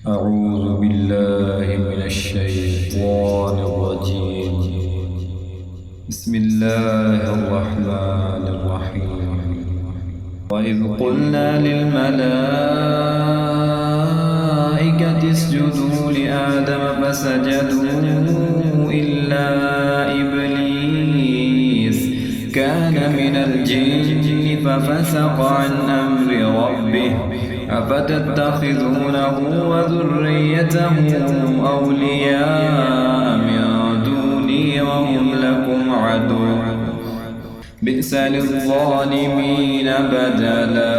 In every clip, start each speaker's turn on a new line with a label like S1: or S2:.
S1: أعوذ بالله من الشيطان الرجيم. بسم الله الرحمن الرحيم. وإذ قلنا للملائكة اسجدوا لآدم فسجدوا إلا إبليس كان من الجن ففسق عن أمر ربه أفتتخذونه وذريته أولياء من دوني وهم لكم عدو بئس للظالمين بدلا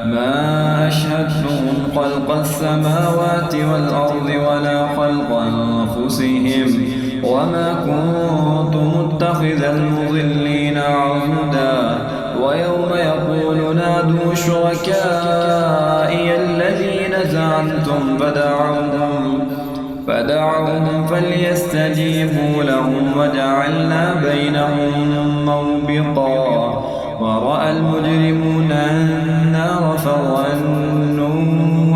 S1: ما أشهدتهم خلق السماوات والأرض ولا خلق أنفسهم وما كنت متخذ المضلين عضدا ويوم يقول نادوا شركائي الذين زعمتم فدعوهم فليستجيبوا لهم وجعلنا بينهم موبقا ورأى المجرمون النار فظنوا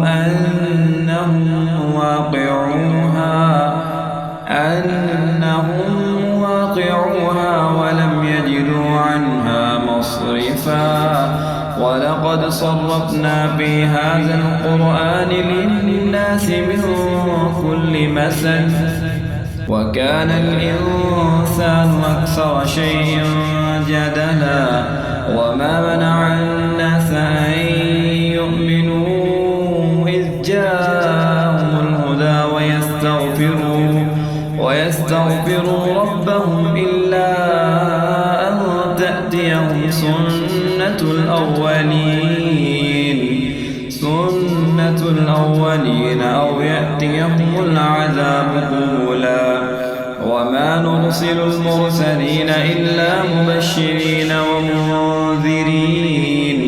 S1: أنهم واقعوها ولم يجدوا عنها مصرفا ولقد صرفنا في هذا القرآن للناس من كل مثل وكان الإنسان أكثر شيء جدلا وما منع الناس أن يؤمنوا إذ جاءهم الهدى ويستغفروا ربهم إلا أن تأتيهم سنة الأولين أو يأتيهم العذاب قبلا وما نرسل المرسلين إلا مبشرين ومنذرين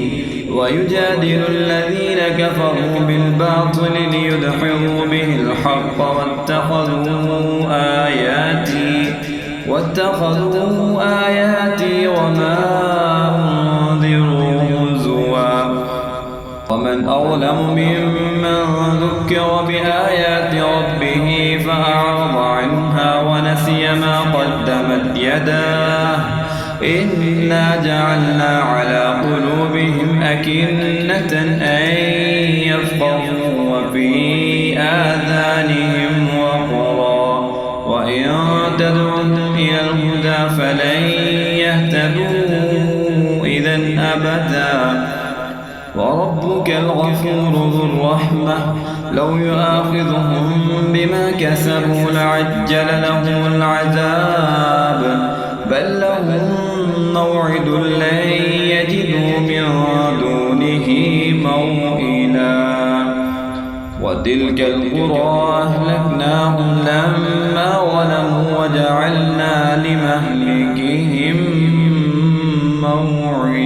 S1: ويجادل الذين كفروا بالباطل ليدحضوا به الحق واتخذوا آياتي وما أنذروا هزوا ومن أظلم ممن ذكر بآيات ربه فأعرض عنها ونسي ما قدمت يداه إنا جعلنا على قلوبهم أكنة أن يفقهوا وفي آذانهم وقرا وإن تدعوهم إلى الهدى فلن يهتدوا إذا أبدا وربك الغفور ذو الرحمة لو يؤاخذهم بما كسبوا لعجل لهم العذاب بل لهم موعد لن يجدوا من دونه موئلا وتلك القرى أهلكناهم لما ظلموا وجعلنا لمهلكهم موعدا.